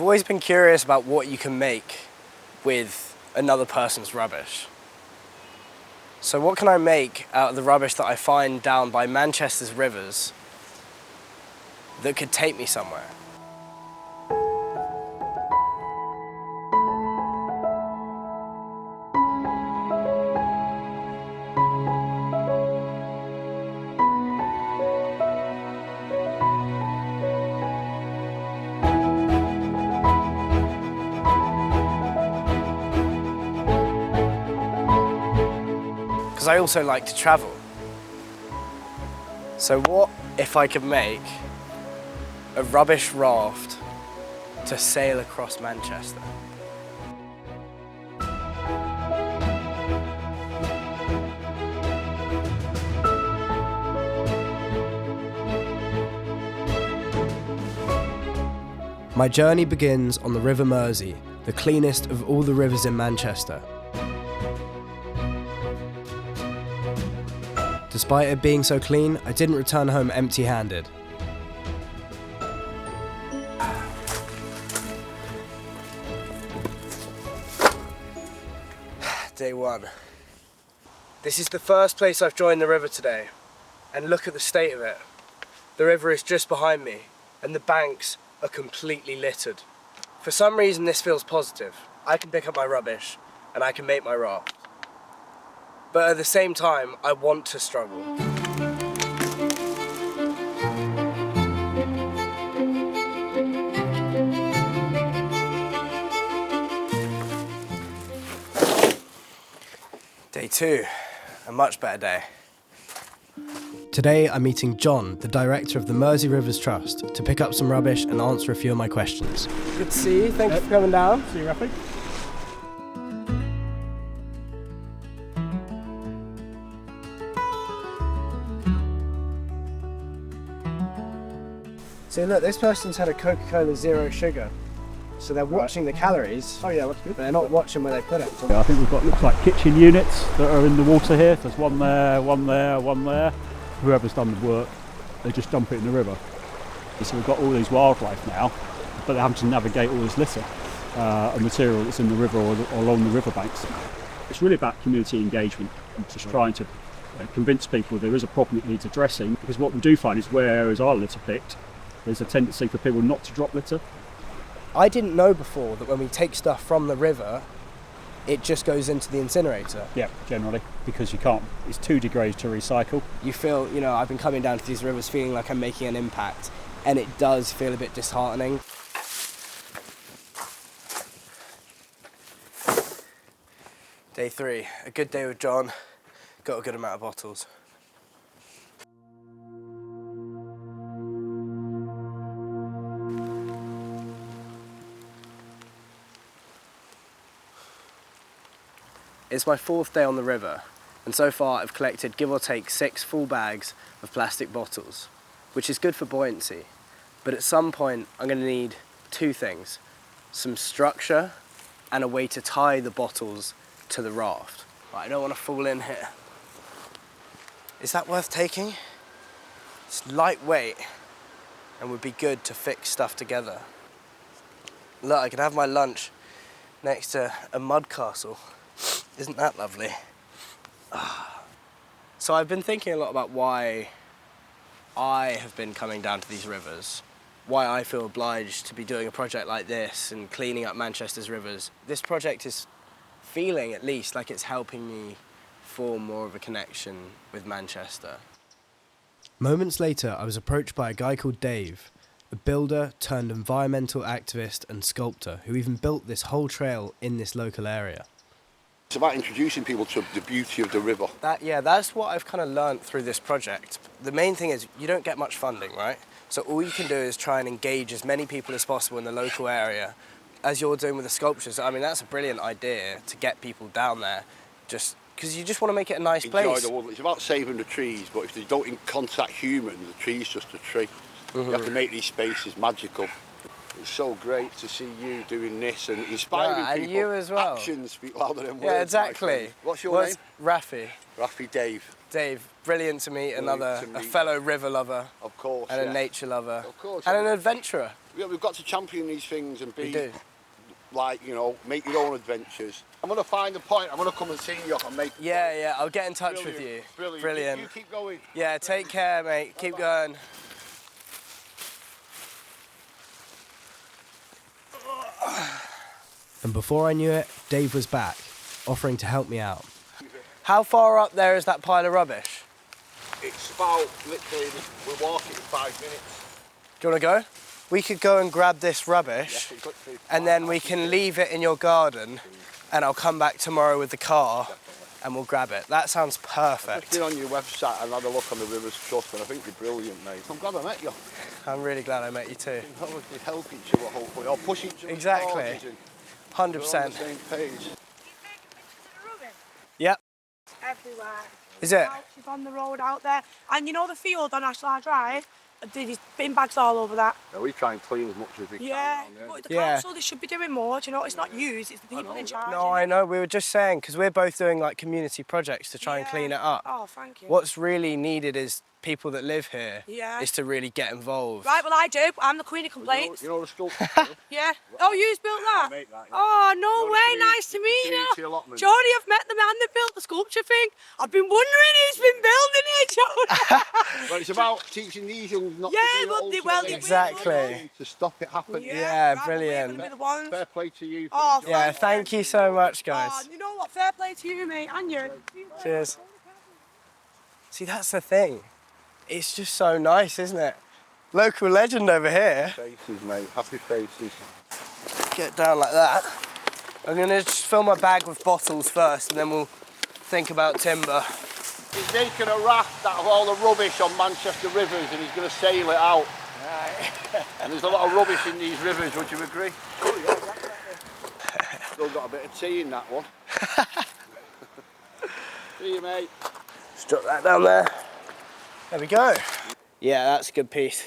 I've always been curious about what you can make with another person's rubbish. So what can I make out of the rubbish that I find down by Manchester's rivers that could take me somewhere? Because I also like to travel. So what if I could make a rubbish raft to sail across Manchester? My journey begins on the River Mersey, the cleanest of all the rivers in Manchester. Despite it being so clean, I didn't return home empty-handed. Day one. This is the first place I've joined the river today, and look at the state of it. The river is just behind me, and the banks are completely littered. For some reason this feels positive. I can pick up my rubbish, and I can make my raft. But at the same time, I want to struggle. Day two, a much better day. Today I'm meeting John, the director of the Mersey Rivers Trust, to pick up some rubbish and answer a few of my questions. Good to see you, thanks for coming down. See you, Rafi. So look, this person's had a Coca-Cola Zero Sugar. So they're watching the calories. Oh yeah, that's good. But they're not watching where they put it. Yeah, I think we've got, looks like kitchen units that are in the water here. There's one there, one there, one there. Whoever's done the work, they just dump it in the river. So we've got all these wildlife now, but they're having to navigate all this litter and material that's in the river or along the riverbanks. It's really about community engagement and just trying to convince people there is a problem that needs addressing, because what we do find is whereas our litter picked, there's a tendency for people not to drop litter. I didn't know before that when we take stuff from the river, it just goes into the incinerator. Yeah, generally, because you can't, it's too degraded to recycle. You feel, you know, I've been coming down to these rivers feeling like I'm making an impact, and it does feel a bit disheartening. Day three, a good day with John, got a good amount of bottles. It's my fourth day on the river, and so far I've collected give or take 6 full bags of plastic bottles, which is good for buoyancy. But at some point I'm going to need 2 things, some structure and a way to tie the bottles to the raft. But I don't want to fall in here. Is that worth taking? It's lightweight and would be good to fix stuff together. Look, I could have my lunch next to a mud castle. Isn't that lovely? So I've been thinking a lot about why I have been coming down to these rivers, why I feel obliged to be doing a project like this and cleaning up Manchester's rivers. This project is feeling, at least, like it's helping me form more of a connection with Manchester. Moments later, I was approached by a guy called Dave, a builder turned environmental activist and sculptor who even built this whole trail in this local area. It's about introducing people to the beauty of the river. That's what I've kind of learnt through this project. The main thing is you don't get much funding, right? So all you can do is try and engage as many people as possible in the local area, as you're doing with the sculptures. I mean, that's a brilliant idea to get people down there, just because you just want to make it a nice place. Enjoy the world. It's about saving the trees, but if they don't contact humans, the tree's just a tree. You have to make these spaces magical. It's so great to see you doing this and inspiring people. And you as well. Actions speak louder than words. Yeah, exactly. What's your name? Rafi. Rafi Dave. Dave, brilliant to meet a fellow river lover. Of course. And a nature lover. Of course. And an adventurer. We've got to champion these things and We be do. like, you know, make your own adventures. I'm going to find a point. I'm going to come and see you and make. Yeah, yeah. I'll get in touch with you. Brilliant. You keep going. Yeah, take care, mate. Keep going. And before I knew it, Dave was back, offering to help me out. How far up there is that pile of rubbish? It's about, literally, we're walking in 5 minutes. Do you want to go? We could go and grab this rubbish, and then we can leave it in your garden, and I'll come back tomorrow with the car, and we'll grab it. That sounds I've perfect. just been on your website and had a look on the Rivers Trust, and I think you're brilliant, mate. I'm glad I met you. I'm really glad I met you too. We help each other, hopefully, or push each other. Exactly. 100%. We're on the same page. Yep. Everywhere. Is it? Couches on the road out there. And you know the field on Ashlar Drive? There's bin bags all over that. Yeah, we try and clean as much as we can. Yeah, Down there. but the Yeah. council, they should be doing more. Do you know, it's not used, it's the people in charge. No, I know. We were just saying, because we're both doing like community projects to try and clean it up. Oh, thank you. What's really needed is people that live here Yeah. is to really get involved. Right, well I do. I'm the queen of complaints. You know the school? Yeah. Oh, you built that? I make that, yeah. Oh, no You know the way. community- Nice to meet you. community allotment? Jody, I've met the man that built the sculpture thing. I've been wondering who's been building it, Jody. Well, it's about teaching these young not Yeah, to do but it they- well, they will, Exactly. to stop it happening. Yeah, right, brilliant. We're gonna be the ones. Fair play to you. Oh, Yeah, thank you so much, Oh, guys. you know what? Fair play to you, mate, and you. Cheers. See, that's the thing. It's just so nice, isn't it? Local legend over here. Faces, mate. Happy faces. Get down like that. I'm gonna just fill my bag with bottles first, and then we'll think about timber. He's making a raft out of all the rubbish on Manchester rivers, and he's going to sail it out. Right. And there's a lot of rubbish in these rivers, would you agree? Oh, yeah, definitely. Still got a bit of tea in that one. See you, mate. Strut that down there. There we go. Yeah, that's a good piece.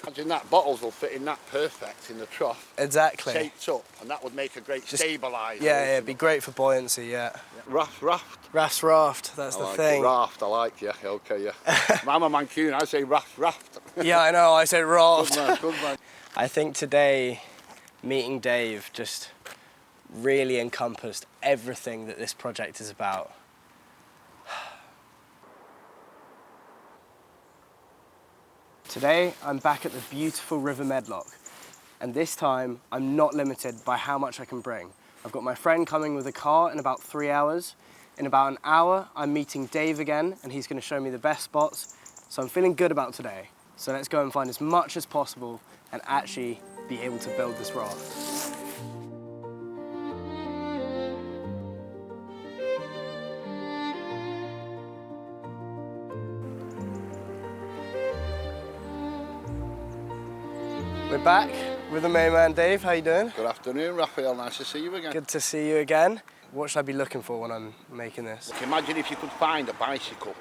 Imagine that bottles will fit in that perfect in the trough. Exactly. Shaped up, and that would make a great stabiliser. Yeah, it'd be great for buoyancy, yeah. Raft. Raft, that's I the like thing. It. Raft, I like, yeah, okay, yeah. I'm a Mancunian, I say raft. Yeah, I know, I said raft. Good man. I think today, meeting Dave just really encompassed everything that this project is about. Today, I'm back at the beautiful River Medlock, and this time, I'm not limited by how much I can bring. I've got my friend coming with a car in about 3 hours. In about an hour, I'm meeting Dave again, and he's going to show me the best spots, so I'm feeling good about today. So let's go and find as much as possible and actually be able to build this raft. We're back with the main man, Dave. How you doing? Good afternoon, Raphael. Nice to see you again. Good to see you again. What should I be looking for when I'm making this? Imagine if you could find a bicycle.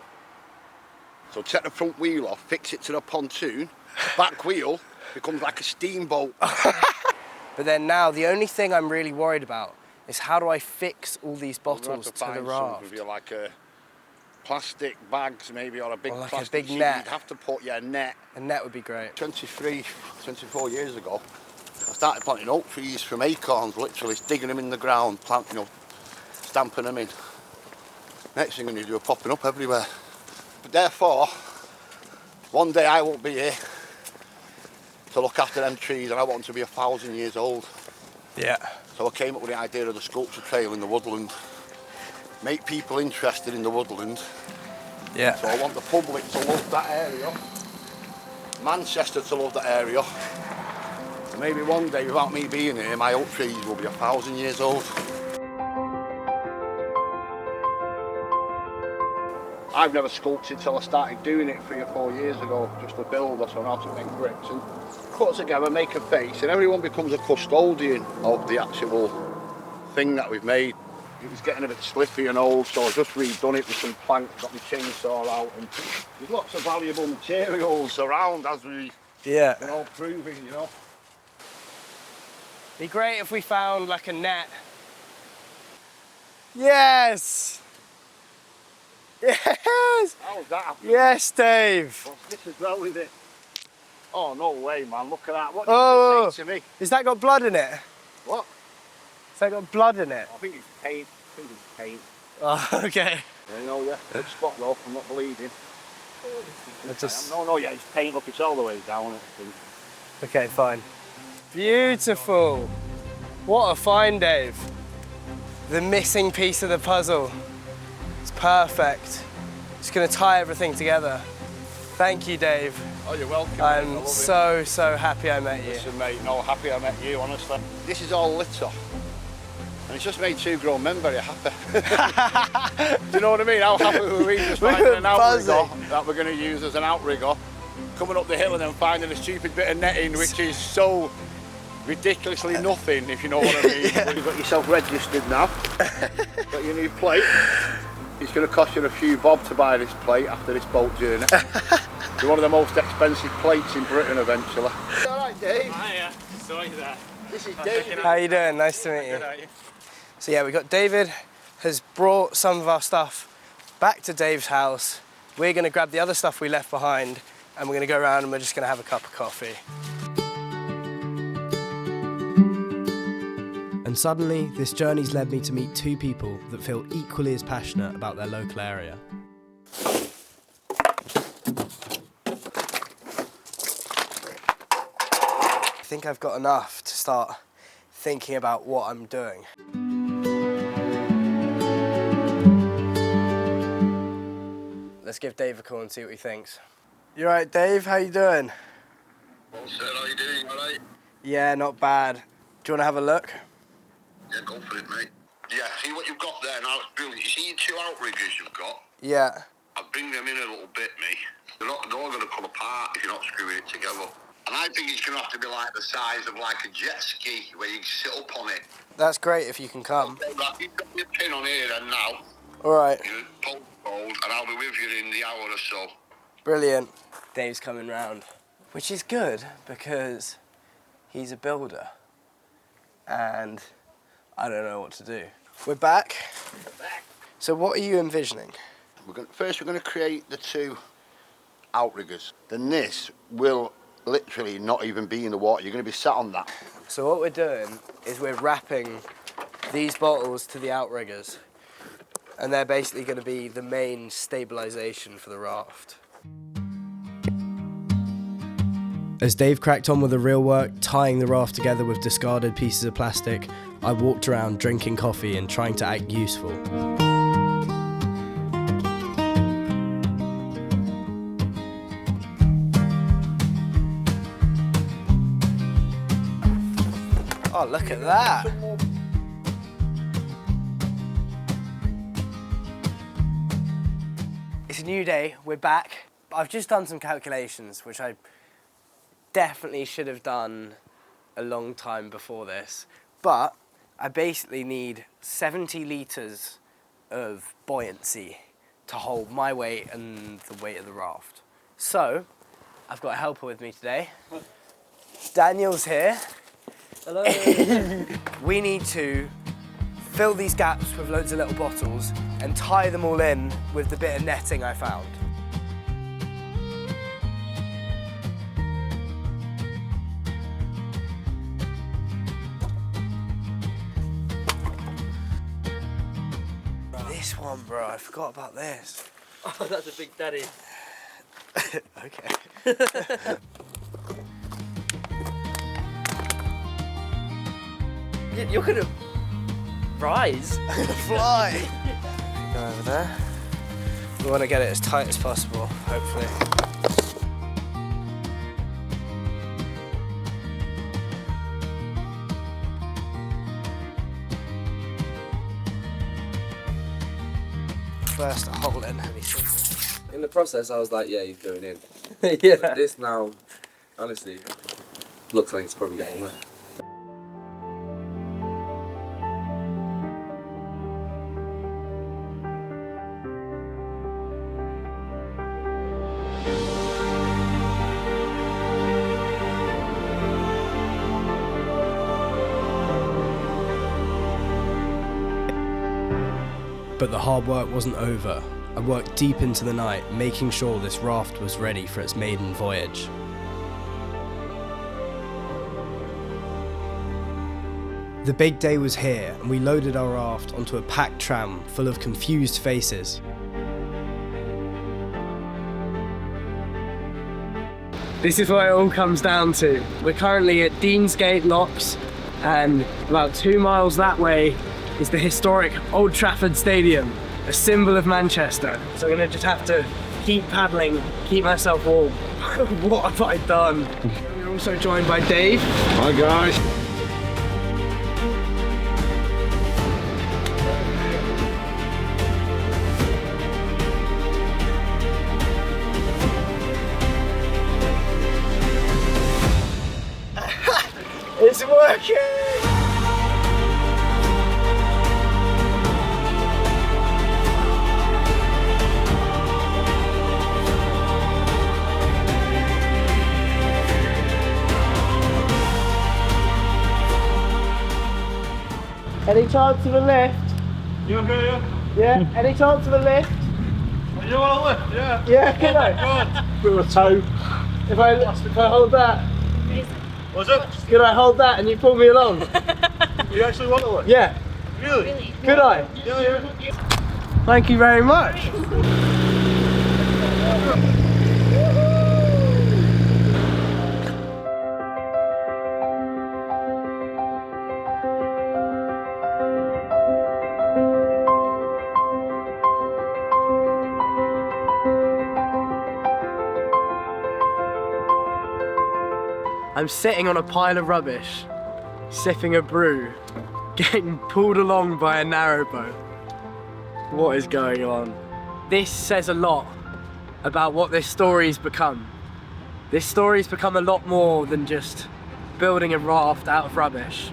So take the front wheel off, fix it to the pontoon, back wheel becomes like a steamboat. But then now, the only thing I'm really worried about is how do I fix all these We'll have bottles to the find raft? With you like a plastic bags maybe, or a big Or like a plastic big sheet. net. You'd have to put a net. A net would be great. 24 years ago, I started planting oak trees from acorns, literally digging them in the ground, stamping them in. Next thing you do are popping up everywhere. But therefore, one day I won't be here to look after them trees, and I want them to be 1,000 years old. Yeah. So I came up with the idea of the sculpture trail in the woodland. Make people interested in the woodland. Yeah. So I want the public to love that area, Manchester to love that area. And maybe one day, without me being here, my oak trees will be 1,000 years old. I've never sculpted till I started doing it 3 or 4 years ago, just a builder, so I know how to make bricks and cut together, make a face, and everyone becomes a custodian of the actual thing that we've made. It was getting a bit slippy and old, so I just redone it with some planks, got my chainsaw out, and there's lots of valuable materials around as we proving, Be great if we found like a net. Yes! Yes! How's that happening? Yes, Dave! What's this as well with it? Oh, no way, man. Look at that. What Oh, did you say to me? has that got blood in it? What? Has that got blood in it? I think it's paint. I think it's paint. Oh, okay. Yeah, no, yeah. Good spot though. I'm not bleeding. Just... No, yeah, it's paint. Look, it's all the way down, I think. Okay, fine. Beautiful. What a find, Dave. The missing piece of the puzzle. It's perfect. Just gonna tie everything together. Thank you, Dave. Oh, you're welcome. I'm so happy I met you. Listen, mate, no, happy I met you, honestly. This is all litter. And it's just made two grown men very happy. Do you know what I mean? How happy were we just finding an outrigger that we're going to use as an outrigger, coming up the hill and then finding a stupid bit of netting which is so ridiculously nothing, if you know what I mean. Yeah. You've got yourself registered now. Got your new plate. It's going to cost you a few bob to buy this plate after this boat journey. You're one of the most expensive plates in Britain eventually. All right, Dave. Hiya. Sorry there. This is Dave. How you doing? Nice to meet you. So yeah, we got David has brought some of our stuff back to Dave's house. We're going to grab the other stuff we left behind and we're going to go around and we're just going to have a cup of coffee. And suddenly, this journey's led me to meet two people that feel equally as passionate about their local area. I think I've got enough to start thinking about what I'm doing. Let's give Dave a call and see what he thinks. You alright, Dave? How you doing? Well, sir, how you doing? All right? Yeah, not bad. Do you want to have a look? Yeah, go for it, mate. Yeah, see what you've got there now, it's brilliant. You see your two outriggers you've got? Yeah. I'll bring them in a little bit, mate. They're all going to come apart if you're not screwing it together. And I think it's going to have to be like the size of like a jet ski where you can sit up on it. That's great if you can come. Right, you've got your pin on here then now. Alright. You hold, and I'll be with you in the hour or so. Brilliant. Dave's coming round. Which is good because he's a builder. And I don't know what to do. We're back. So what are you envisioning? First, we're going to create the two outriggers. Then this will literally not even be in the water. You're going to be sat on that. So what we're doing is we're wrapping these bottles to the outriggers. And they're basically going to be the main stabilisation for the raft. As Dave cracked on with the real work, tying the raft together with discarded pieces of plastic, I walked around drinking coffee and trying to act useful. Oh, look at that! It's a new day, we're back. I've just done some calculations, which I definitely should have done a long time before this. But I basically need 70 litres of buoyancy to hold my weight and the weight of the raft. So, I've got a helper with me today. Daniel's here. Hello. We need to fill these gaps with loads of little bottles and tie them all in with the bit of netting I found. This one, bro, I forgot about this. Oh, that's a big daddy. Okay. You're gonna rise. Fly! Go over there. We want to get it as tight as possible, hopefully. First, a hole in. In the process, I was like, yeah, he's going in. Yeah. But this now, honestly, looks like it's probably getting there. But the hard work wasn't over. I worked deep into the night, making sure this raft was ready for its maiden voyage. The big day was here, and we loaded our raft onto a packed tram full of confused faces. This is what it all comes down to. We're currently at Deansgate Locks, and about 2 miles that way is the historic Old Trafford Stadium, a symbol of Manchester. So I'm gonna just have to keep paddling, keep myself warm. What have I done? We're also joined by Dave. Hi guys. It's working! Any chance of a lift? You okay? Yeah? Any chance of a lift? You want a lift? Yeah. Yeah, can I? Bit of a toe. If I hold that, Was it? could I hold that and you pull me along? You actually want a lift? Yeah. Really? Could I? Yeah. Thank you very much. I'm sitting on a pile of rubbish, sipping a brew, getting pulled along by a narrowboat. What is going on? This says a lot about what this story's become. This story's become a lot more than just building a raft out of rubbish.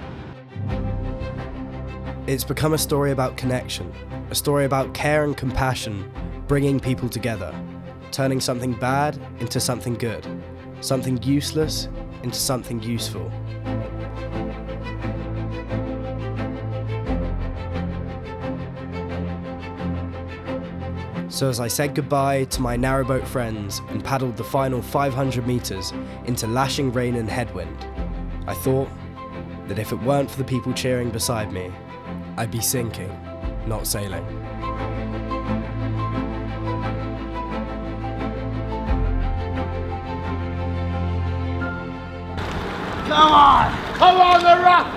It's become a story about connection, a story about care and compassion, bringing people together, turning something bad into something good, something useless into something useful. So as I said goodbye to my narrowboat friends and paddled the final 500 metres into lashing rain and headwind, I thought that if it weren't for the people cheering beside me, I'd be sinking, not sailing. Come on! Come on the raft!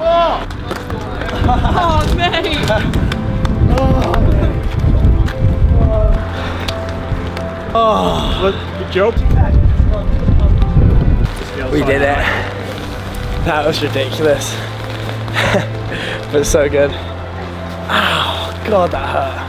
Oh, mate! Good job. We did it. That was ridiculous. But so good. Ow, God, that hurt.